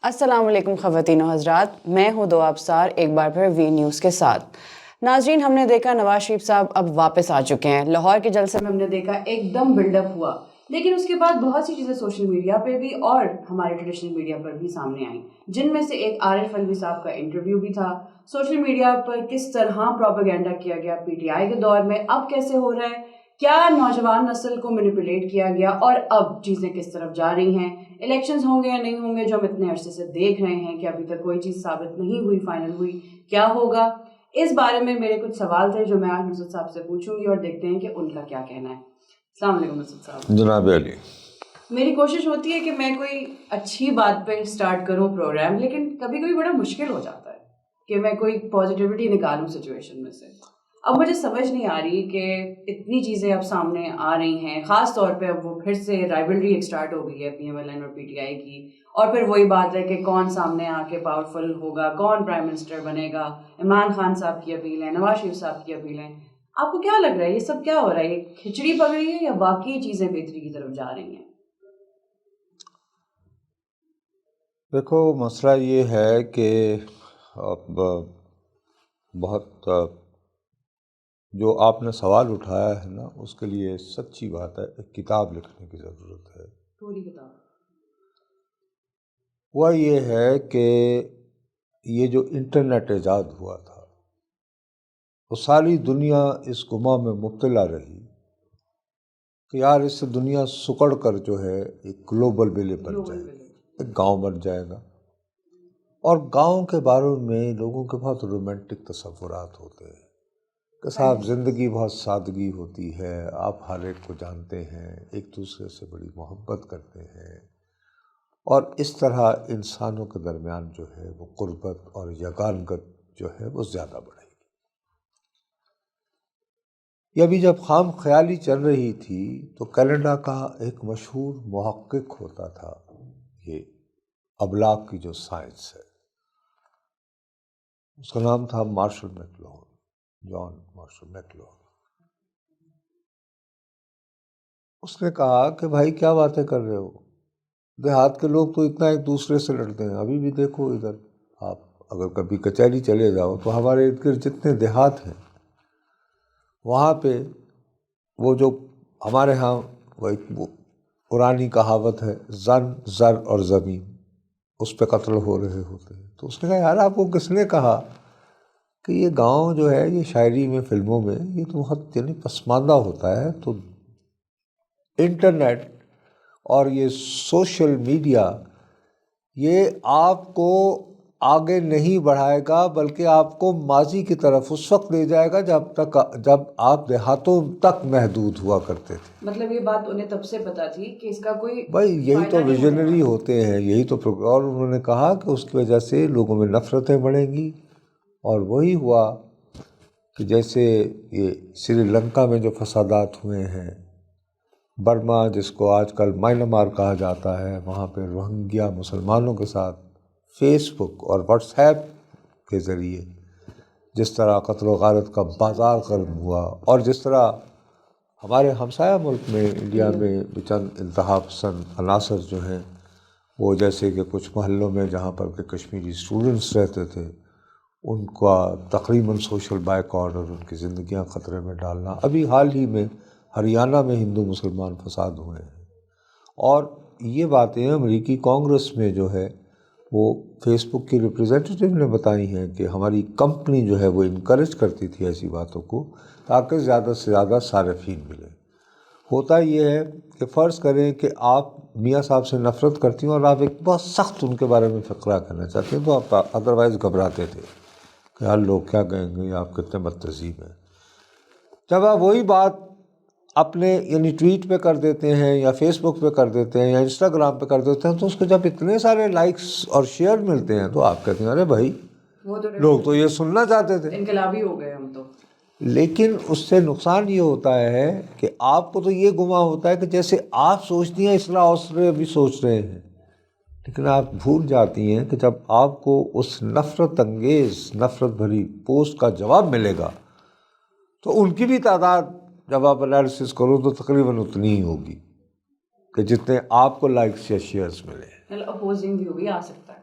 السلام علیکم خواتین و حضرات، میں ہوں دو ابصار ایک بار پھر وی نیوز کے ساتھ۔ ناظرین، ہم نے دیکھا نواز شریف صاحب اب واپس آ چکے ہیں۔ لاہور کے جلسے میں ہم نے دیکھا ایک دم بلڈ اپ ہوا، لیکن اس کے بعد بہت سی چیزیں سوشل میڈیا پہ بھی اور ہمارے ٹریڈیشنل میڈیا پر بھی سامنے آئیں، جن میں سے ایک عارف الوی صاحب کا انٹرویو بھی تھا۔ سوشل میڈیا پر کس طرح پروپیگنڈا کیا گیا پی ٹی آئی کے دور میں، اب کیسے ہو رہا ہے، کیا نوجوان نسل کو مینیپولیٹ کیا گیا اور اب چیزیں کس طرف جا رہی ہیں، الیکشنز ہوں گے یا نہیں ہوں گے جو ہم اتنے عرصے سے دیکھ رہے ہیں کہ ابھی تک کوئی چیز ثابت نہیں ہوئی، فائنل ہوئی، کیا ہوگا۔ اس بارے میں میرے کچھ سوال تھے جو میں آج نصرت صاحب سے پوچھوں گی اور دیکھتے ہیں کہ ان کا کیا کہنا ہے۔ السلام علیکم نصرت صاحب۔ جناب علی، میری کوشش ہوتی ہے کہ میں کوئی اچھی بات پہ سٹارٹ کروں پروگرام، لیکن کبھی کبھی بڑا مشکل ہو جاتا ہے کہ میں کوئی پازیٹیوٹی نکالوں سچویشن میں سے۔ اب مجھے سمجھ نہیں آ رہی کہ اتنی چیزیں اب سامنے آ رہی ہیں، خاص طور پہ اب وہ پھر سے رائیولری ایک سٹارٹ ہو گئی ہے پی ایم ایل این اور پی ٹی آئی کی، اور پھر وہی بات ہے کہ کون سامنے آ کے پاورفل ہوگا، کون پرائم منسٹر بنے گا۔ عمران خان صاحب کی اپیل ہے، نواز شریف صاحب کی اپیل ہے۔ آپ کو کیا لگ رہا ہے یہ سب کیا ہو رہا ہے؟ یہ کھچڑی پک رہی ہے یا واقعی چیزیں بہتری کی طرف جا رہی ہیں؟ دیکھو مسئلہ یہ ہے کہ اب بہت جو آپ نے سوال اٹھایا ہے نا، اس کے لیے سچی بات ہے ایک کتاب لکھنے کی ضرورت ہے۔ پوری کتاب؟ وہ یہ ہے کہ یہ جو انٹرنیٹ ایجاد ہوا تھا، وہ ساری دنیا اس گماں میں مبتلا رہی کہ یار اس سے دنیا سکڑ کر جو ہے ایک گلوبل ولیج بن جائے گی، ایک گاؤں بن جائے گا۔ اور گاؤں کے بارے میں لوگوں کے بہت رومانٹک تصورات ہوتے ہیں کہ صاحب زندگی بہت سادگی ہوتی ہے، آپ ہر ایک کو جانتے ہیں، ایک دوسرے سے بڑی محبت کرتے ہیں، اور اس طرح انسانوں کے درمیان جو ہے وہ قربت اور یگانگت جو ہے وہ زیادہ بڑھے گی۔ یہ ابھی جب خام خیالی چل رہی تھی تو کینیڈا کا ایک مشہور محقق ہوتا تھا، یہ ابلاغ کی جو سائنس ہے، اس کا نام تھا مارشل میکلوہن، جان مارشل میکلوہن۔ اس نے کہا کہ بھائی کیا باتیں کر رہے ہو، دیہات کے لوگ تو اتنا ایک دوسرے سے لڑتے ہیں، ابھی بھی دیکھو ادھر آپ اگر کبھی کچہری چلے جاؤ تو ہمارے ارد گرد جتنے دیہات ہیں وہاں پہ وہ جو ہمارے ہاں وہ ایک پرانی کہاوت ہے زن، زر اور زمین، اس پہ قتل ہو رہے ہوتے ہیں۔ تو اس نے کہا یار آپ کو کس نے کہا کہ یہ گاؤں جو ہے یہ شاعری میں، فلموں میں یہ تو بہت یعنی پسماندہ ہوتا ہے۔ تو انٹرنیٹ اور یہ سوشل میڈیا یہ آپ کو آگے نہیں بڑھائے گا بلکہ آپ کو ماضی کی طرف اس وقت لے جائے گا جب آپ دیہاتوں تک محدود ہوا کرتے تھے۔ مطلب یہ بات انہیں تب سے پتا تھی کہ اس کا کوئی بھائی یہی تو ویژنری ہوتے ہیں، یہی تو اور انہوں نے کہا کہ اس کی وجہ سے لوگوں میں نفرتیں بڑھیں گی، اور وہی ہوا کہ جیسے یہ سری لنکا میں جو فسادات ہوئے ہیں، برما جس کو آج کل میانمار کہا جاتا ہے، وہاں پہ روہنگیا مسلمانوں کے ساتھ فیس بک اور واٹس ایپ کے ذریعے جس طرح قتل و غارت کا بازار گرم ہوا، اور جس طرح ہمارے ہمسایہ ملک میں انڈیا میں چند انتہا پسند عناصر جو ہیں وہ جیسے کہ کچھ محلوں میں جہاں پر کہ کشمیری اسٹوڈنٹس رہتے تھے ان کا تقریباً سوشل بائیکاٹ اور ان کی زندگیاں خطرے میں ڈالنا۔ ابھی حال ہی میں ہریانہ میں ہندو مسلمان فساد ہوئے ہیں، اور یہ باتیں امریکی کانگریس میں جو ہے وہ فیس بک کی ریپریزنٹیٹیو نے بتائی ہیں کہ ہماری کمپنی جو ہے وہ انکریج کرتی تھی ایسی باتوں کو تاکہ زیادہ سے زیادہ صارفین ملیں۔ ہوتا یہ ہے کہ فرض کریں کہ آپ میاں صاحب سے نفرت کرتی ہیں اور آپ ایک بہت سخت ان کے بارے میں فقرہ کرنا چاہتے ہیں تو آپ ادروائز گھبراتے تھے کہ یار لوگ کیا کہیں گے، آپ کتنے بد تہذیب ہیں۔ جب آپ وہی بات اپنے یعنی ٹویٹ پہ کر دیتے ہیں یا فیس بک پہ کر دیتے ہیں یا انسٹاگرام پہ کر دیتے ہیں تو اس کو جب اتنے سارے لائکس اور شیئر ملتے ہیں تو آپ کہتے ہیں ارے بھائی لوگ تو یہ سننا چاہتے تھے، انقلابی ہو گئے ہم تو۔ لیکن اس سے نقصان یہ ہوتا ہے کہ آپ کو تو یہ گمان ہوتا ہے کہ جیسے آپ سوچتی ہیں اصلاح اوسرے بھی سوچ رہے ہیں، لیکن آپ بھول جاتی ہیں کہ جب آپ کو اس نفرت انگیز نفرت بھری پوسٹ کا جواب ملے گا تو ان کی بھی تعداد جب آپ انالیسس کرو تو تقریباً اتنی ہی ہوگی کہ جتنے آپ کو لائکس یا شیئرز ملے۔ اپوزنگ ویو بھی آ سکتا ہے۔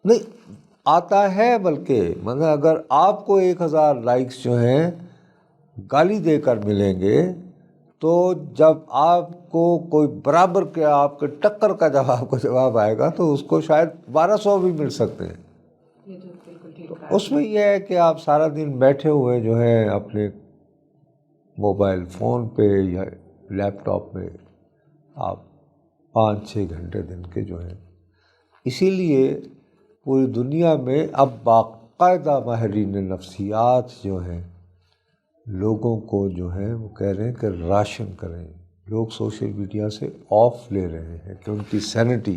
نہیں آتا ہے، بلکہ مطلب اگر آپ کو 1000 لائکس جو ہیں گالی دے کر ملیں گے، تو جب آپ کو کوئی برابر کے آپ کے ٹکر کا جب آپ کو جواب آئے گا تو اس کو شاید 1200 بھی مل سکتے ہیں. تو اس میں یہ ہے کہ آپ سارا دن بیٹھے ہوئے جو ہے اپنے موبائل فون پہ یا لیپ ٹاپ پہ آپ 5-6 گھنٹے دن کے جو ہیں. اسی لیے پوری دنیا میں اب باقاعدہ ماہرین نفسیات جو ہیں لوگوں کو جو ہے وہ کہہ رہے ہیں کہ راشن کریں. لوگ سوشل میڈیا سے آف لے رہے ہیں کہ ان کی سینٹی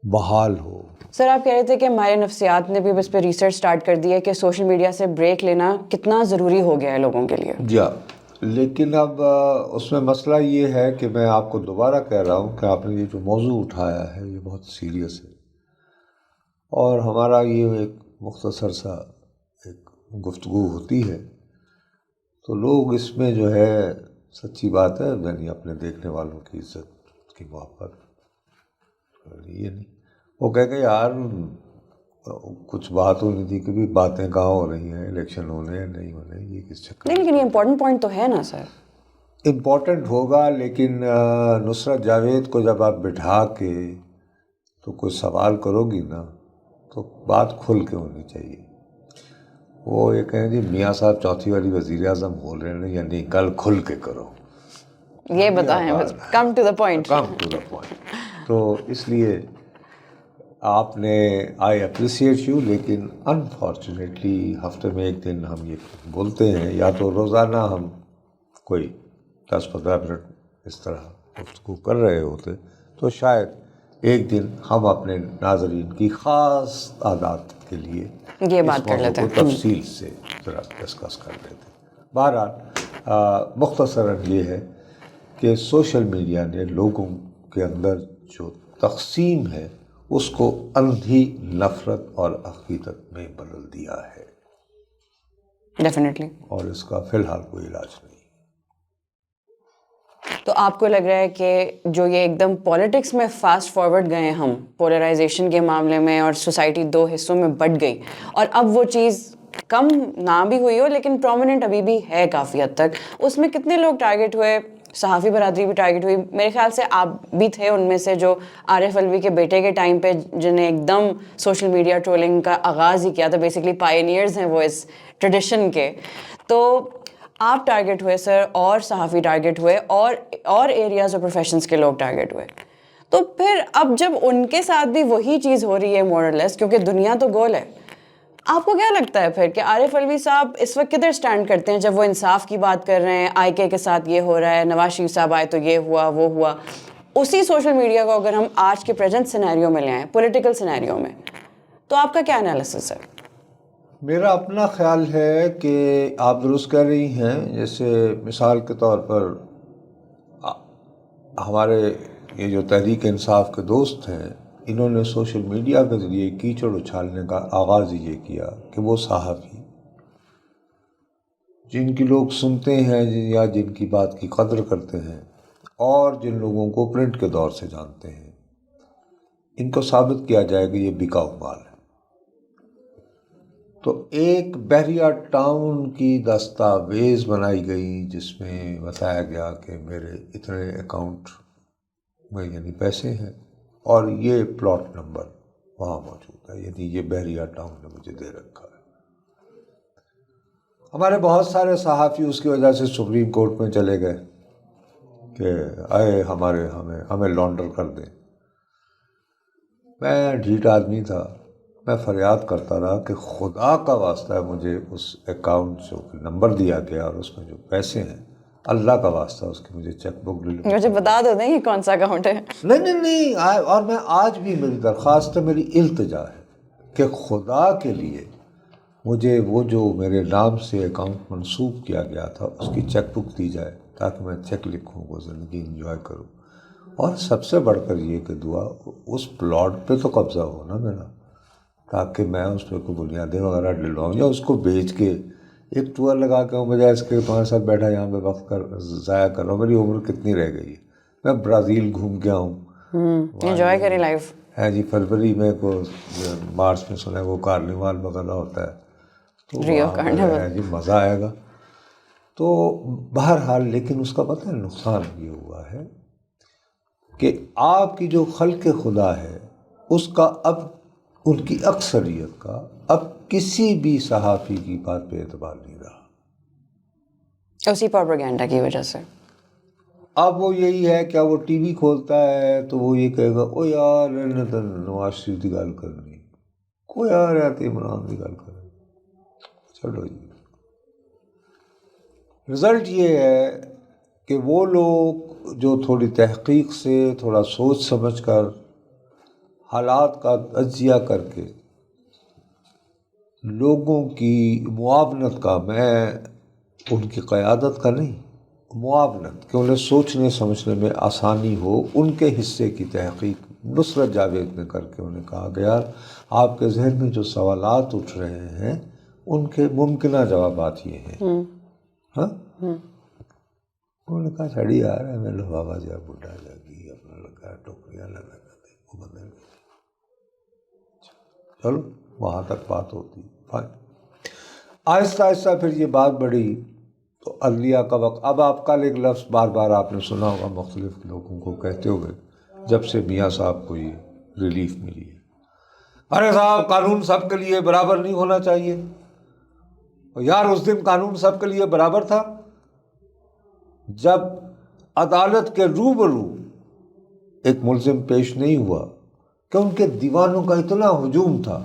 بحال ہو. سر آپ کہہ رہے تھے کہ ماہر نفسیات نے بھی اس پہ ریسرچ سٹارٹ کر دی ہے کہ سوشل میڈیا سے بریک لینا کتنا ضروری ہو گیا ہے لوگوں کے لیے. جی لیکن اب اس میں مسئلہ یہ ہے کہ میں آپ کو دوبارہ کہہ رہا ہوں کہ آپ نے یہ جو موضوع اٹھایا ہے یہ بہت سیریس ہے، اور ہمارا یہ ایک مختصر سا ایک گفتگو ہوتی ہے تو لوگ اس میں جو ہے سچی بات ہے یعنی اپنے دیکھنے والوں کی عزت کی محبت یہ نہیں، وہ کہہ کہ یار کچھ بات ہونی تھی کہ بھی باتیں کہاں ہو رہی ہیں، الیکشن ہونے ہیں نہیں ہونے، یہ کس چکر. لیکن یہ امپورٹنٹ پوائنٹ تو ہے نا سر. امپورٹنٹ ہوگا، لیکن نصرت جاوید کو جب آپ بٹھا کے تو کوئی سوال کرو گی نا تو بات کھل کے ہونی چاہیے. وہ یہ کہیں جی میاں صاحب چوتھی والی وزیر اعظم بول رہے ہیں یا نہیں، کل کھل کے کرو، یہ بتائیں بس come to the point. Come to the point. تو اس لیے آپ نے آئی اپریشیٹ یو، لیکن انفارچونیٹلی ہفتے میں ایک دن ہم یہ بولتے ہیں، یا تو روزانہ ہم کوئی 10-15 منٹ اس طرح گفتگو کر رہے ہوتے تو شاید ایک دن ہم اپنے ناظرین کی خاص تعداد کے لیے یہ بات کر لیتے ہیں، تفصیل سے ذرا ڈسکس کر لیتے. بہرحال مختصراً یہ ہے کہ سوشل میڈیا نے لوگوں کے اندر جو تقسیم ہے اس کو اندھی نفرت اور عقیدت میں بدل دیا ہے. ڈیفینیٹلی. اور اس کا فی الحال کوئی علاج نہیں. تو آپ کو لگ رہا ہے کہ جو یہ ایک دم پالیٹکس میں فاسٹ فارورڈ گئے ہم پولرائزیشن کے معاملے میں، اور سوسائٹی 2 حصوں میں بٹ گئی، اور اب وہ چیز کم نہ بھی ہوئی ہو لیکن پرومیننٹ ابھی بھی ہے کافی حد تک، اس میں کتنے لوگ ٹارگیٹ ہوئے؟ صحافی برادری بھی ٹارگیٹ ہوئی، میرے خیال سے آپ بھی تھے ان میں سے جو عارف الوی کے بیٹے کے ٹائم پہ جنہیں ایک دم سوشل میڈیا ٹرولنگ کا آغاز ہی کیا تھا. بیسکلی پائنیئرز ہیں وہ اس ٹریڈیشن کے. تو آپ ٹارگیٹ ہوئے سر، اور صحافی ٹارگیٹ ہوئے، اور ایریاز اور پروفیشنز کے لوگ ٹارگیٹ ہوئے. تو پھر اب جب ان کے ساتھ بھی وہی چیز ہو رہی ہے مور لیس، کیونکہ دنیا تو گول ہے، آپ کو کیا لگتا ہے پھر کہ عارف الوی صاحب اس وقت کدھر سٹینڈ کرتے ہیں جب وہ انصاف کی بات کر رہے ہیں؟ آئی کے ساتھ یہ ہو رہا ہے، نواز شریف صاحب آئے تو یہ ہوا وہ ہوا. اسی سوشل میڈیا کو اگر ہم آج کے پریزنٹ سینیریو میں لے آئیں، پولیٹیکل سینیریو میں، تو آپ کا کیا انالیسس ہے؟ میرا اپنا خیال ہے کہ آپ درست کہہ رہی ہیں. جیسے مثال کے طور پر ہمارے یہ جو تحریک انصاف کے دوست ہیں، انہوں نے سوشل میڈیا کے ذریعے کیچڑ اچھالنے کا آغاز یہ کیا کہ وہ صحافی جن کی لوگ سنتے ہیں یا جن کی بات کی قدر کرتے ہیں، اور جن لوگوں کو پرنٹ کے دور سے جانتے ہیں، ان کو ثابت کیا جائے کہ یہ بکاؤ مال ہے. تو ایک بحریہ ٹاؤن کی دستاویز بنائی گئی جس میں بتایا گیا کہ میرے اتنے اکاؤنٹ میں یعنی پیسے ہیں اور یہ پلاٹ نمبر وہاں موجود ہے، یعنی یہ بحریہ ٹاؤن نے مجھے دے رکھا ہے. ہمارے بہت سارے صحافی اس کی وجہ سے سپریم کورٹ میں چلے گئے کہ آئے ہمیں لانڈر کر دیں. میں ڈھیٹ آدمی تھا، میں فریاد کرتا رہا کہ خدا کا واسطہ ہے مجھے اس اکاؤنٹ جو نمبر دیا گیا اور اس میں جو پیسے ہیں، اللہ کا واسطہ اس کی مجھے چیک بک ڈلیور. مجھے بتا دو یہ کون سا اکاؤنٹ ہے. نہیں. اور میں آج بھی میری درخواست ہے، میری التجا ہے کہ خدا کے لیے مجھے وہ جو میرے نام سے اکاؤنٹ منسوب کیا گیا تھا اس کی چیک بک دی جائے تاکہ میں چیک لکھوں، وہ زندگی انجوائے کروں. اور سب سے بڑھ کر یہ کہ دعا اس پلاٹ پہ تو قبضہ ہو نا میرا، تاکہ میں اس پہ کوئی بنیادیں وغیرہ ڈلواؤں یا اس کو بیچ کے ایک ٹور لگا کے بجائے اس کے 5 سال بیٹھا یہاں پہ وقت ضائع کر رہا ہوں. میری عمر کتنی رہ گئی ہے، میں برازیل گھوم کے آؤں، انجوائے کریں لائف. ہے جی فروری میں کو مارچ میں سنا ہے وہ کارنیوال وغیرہ ہوتا ہے تو ریو وہاں پر کارنیول. ہے جی مزہ آئے گا. تو بہرحال لیکن اس کا پتہ ہے نقصان یہ ہوا ہے کہ آپ کی جو خلق خدا ہے اس کا اب ان کی اکثریت کا اب کسی بھی صحافی کی بات پہ اعتبار نہیں رہا. اسی پروپیگنڈا کی وجہ سے. اب وہ یہی ہے کیا وہ ٹی وی کھولتا ہے تو وہ یہ کہے گا او یار نواز شریف کی گل کرنی کو یار ہے تو عمران کی گل کرنی. چلو جی رزلٹ یہ ہے کہ وہ لوگ جو تھوڑی تحقیق سے تھوڑا سوچ سمجھ کر حالات کا تجزیہ کر کے لوگوں کی معاونت کا، میں ان کی قیادت کا نہیں، معاونت کہ انہیں سوچنے سمجھنے میں آسانی ہو، ان کے حصے کی تحقیق نصرت جاوید نے کر کے انہیں کہا کہ یار آپ کے ذہن میں جو سوالات اٹھ رہے ہیں ان کے ممکنہ جوابات یہ ہیں. ہاں انہوں نے کہا چھڑی آ رہا ہے میں لو بابا جا بڈھا جاگی اپنا لگا ٹوکریاں لگا کرتے وہ بدل گئے. چلو وہاں تک بات ہوتی. آہستہ آہستہ پھر یہ بات بڑھی تو عدلیہ کا وقت. اب آپ کل ایک لفظ بار بار آپ نے سنا ہوگا مختلف لوگوں کو کہتے ہوئے جب سے میاں صاحب کو یہ ریلیف ملی ہے، ارے صاحب قانون سب کے لیے برابر نہیں ہونا چاہیے. یار اس دن قانون سب کے لیے برابر تھا جب عدالت کے روبرو ایک ملزم پیش نہیں ہوا کہ ان کے دیوانوں کا اتنا ہجوم تھا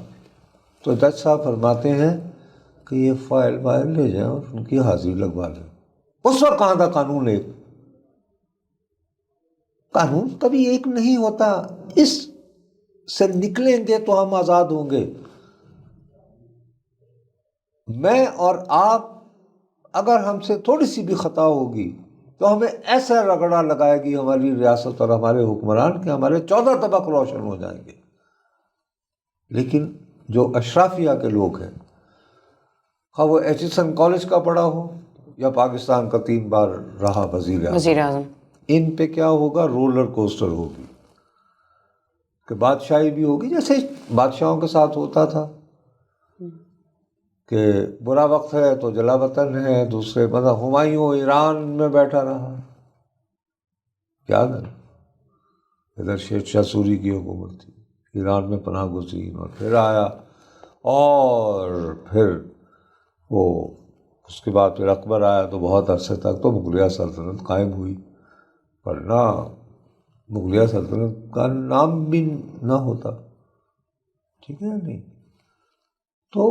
تو جج صاحب فرماتے ہیں کہ یہ فائل لے جائیں اور ان کی حاضری لگوا لیں. اس وقت کہاں تھا قانون ایک؟ قانون کبھی ایک نہیں ہوتا. اس سے نکلیں گے تو ہم آزاد ہوں گے. میں اور آپ اگر ہم سے تھوڑی سی بھی خطا ہوگی تو ہمیں ایسا رگڑا لگائے گی ہماری ریاست اور ہمارے حکمران کہ ہمارے 14 طبق روشن ہو جائیں گے. لیکن جو اشرافیہ کے لوگ ہیں، خواہ وہ ایچسن کالج کا پڑھا ہو یا پاکستان کا 3 بار رہا وزیر اعظم، ان پہ کیا ہوگا؟ رولر کوسٹر ہوگی کہ بادشاہی بھی ہوگی جیسے بادشاہوں کے ساتھ ہوتا تھا کہ برا وقت ہے تو جلا وطن ہے. دوسرے مطلب ہمایوں ایران میں بیٹھا رہا، یاد ہے ادھر شیر شاہ سوری کی حکومت تھی، ایران میں پناہ گزین، اور پھر آیا اور پھر وہ اس کے بعد پھر اکبر آیا تو بہت عرصے تک تو مغلیہ سلطنت قائم ہوئی، ورنہ مغلیہ سلطنت کا نام بھی نہ ہوتا. ٹھیک ہے نہیں؟ تو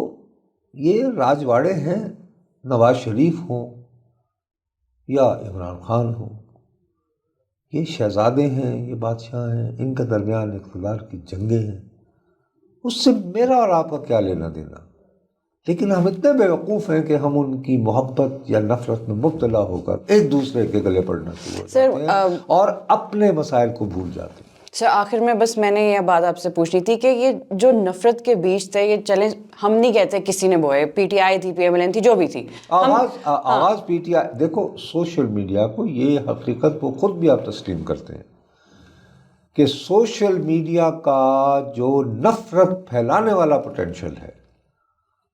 یہ راجواڑے ہیں، نواز شریف ہوں یا عمران خان ہوں، یہ شہزادے ہیں، یہ بادشاہ ہیں، ان کے درمیان اقتدار کی جنگیں ہیں. اس سے میرا اور آپ کا کیا لینا دینا؟ لیکن ہم اتنے بیوقوف ہیں کہ ہم ان کی محبت یا نفرت میں مبتلا ہو کر ایک دوسرے کے گلے پڑنا شروع ہو جاتے ہیں اور اپنے مسائل کو بھول جاتے ہیں. سر آخر میں بس میں نے یہ بات آپ سے پوچھنی تھی کہ یہ جو نفرت کے بیج تھے، یہ چلیں ہم نہیں کہتے کسی نے بوئے، پی ٹی آئی تھی، پی ایم ایل این تھی، جو بھی تھی، آغاز پی ٹی آئی. دیکھو سوشل میڈیا کو، یہ حقیقت کو خود بھی آپ تسلیم کرتے ہیں کہ سوشل میڈیا کا جو نفرت پھیلانے والا پوٹینشل ہے،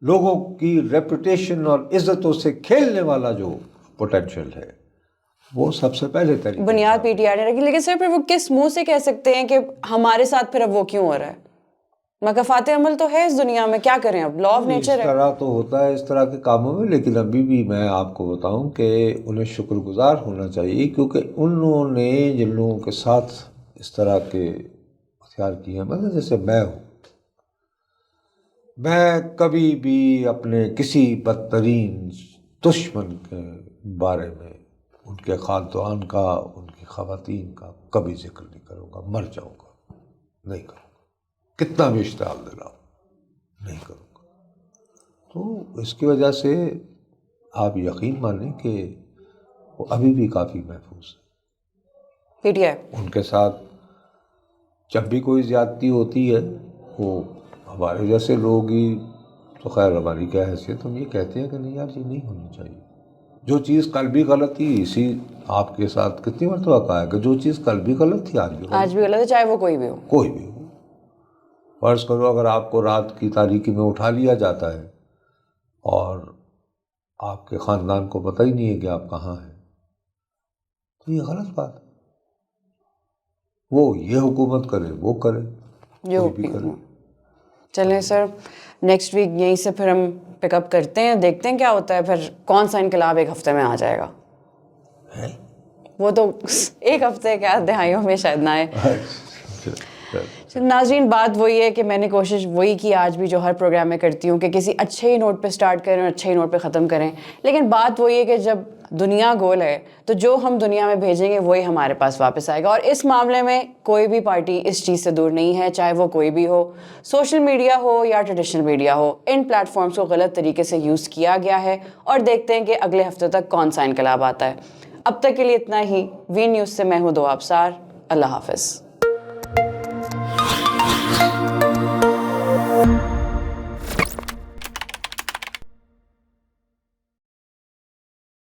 لوگوں کی ریپوٹیشن اور عزتوں سے کھیلنے والا جو پوٹینشل ہے، وہ سب سے پہلے طریقے بنیاد پی ٹی آئی نے رکھی. لیکن سر پھر وہ کس منہ سے کہہ سکتے ہیں کہ ہمارے ساتھ پھر اب وہ کیوں ہو رہا ہے؟ مکافات عمل تو ہے اس دنیا میں، کیا کریں اب، لا آف نیچر ہے. اس طرح تو ہوتا ہے اس طرح کے کاموں میں. لیکن ابھی بھی میں آپ کو بتاؤں کہ انہیں شکر گزار ہونا چاہیے، کیونکہ انہوں نے جن لوگوں کے ساتھ اس طرح کے اختیار کیے ہیں، مطلب جیسے میں ہوں، میں کبھی بھی اپنے کسی بدترین دشمن کے بارے میں، ان کے خاندان کا، ان کی خواتین کا کبھی ذکر نہیں کروں گا. مر جاؤں گا نہیں کروں گا، کتنا بھی اشتعال دلاؤ نہیں کروں گا. تو اس کی وجہ سے آپ یقین مانیں کہ وہ ابھی بھی کافی محفوظ ہے. پی ٹی آئی ان کے ساتھ جب بھی کوئی زیادتی ہوتی ہے، وہ ہمارے جیسے لوگ ہی تو خیر ہماری کیا حیثیت، ہم یہ کہتے ہیں کہ نہیں یار یہ نہیں ہونی چاہیے. جو چیز کل بھی غلط تھی، اسی آپ کے ساتھ کتنی مرتبہ کہا ہے کہ جو چیز کل بھی غلط تھی آج بھی غلط ہے، چاہے وہ کوئی بھی ہو. کوئی بھی ہو. فرض کرو اگر آپ کو رات کی تاریکی میں اٹھا لیا جاتا ہے اور آپ کے خاندان کو پتہ ہی نہیں ہے کہ آپ کہاں ہیں، تو یہ غلط بات ہے۔ وہ یہ حکومت کرے، وہ کرے، کوئی بھی کرے۔ چلیں سر، نیکسٹ ویک یہیں سے پھر ہم پک اپ کرتے ہیں، دیکھتے ہیں کیا ہوتا ہے، پھر کون سا انقلاب ایک ہفتے میں آ جائے گا۔ وہ تو ایک ہفتے کیا دہائیوں میں شاید نہ آئے۔ ناظرین، بات وہی ہے کہ میں نے کوشش وہی کی آج بھی جو ہر پروگرام میں کرتی ہوں کہ کسی اچھے ہی نوٹ پہ سٹارٹ کریں اور اچھے ہی نوٹ پہ ختم کریں، لیکن بات وہی ہے کہ جب دنیا گول ہے تو جو ہم دنیا میں بھیجیں گے وہی ہمارے پاس واپس آئے گا، اور اس معاملے میں کوئی بھی پارٹی اس چیز سے دور نہیں ہے، چاہے وہ کوئی بھی ہو، سوشل میڈیا ہو یا ٹریڈیشنل میڈیا ہو، ان پلیٹ فارمز کو غلط طریقے سے یوز کیا گیا ہے، اور دیکھتے ہیں کہ اگلے ہفتے تک کون سا انقلاب آتا ہے۔ اب تک کے لیے اتنا ہی۔ وی نیوز سے میں ہوں دو آبصار، اللہ حافظ۔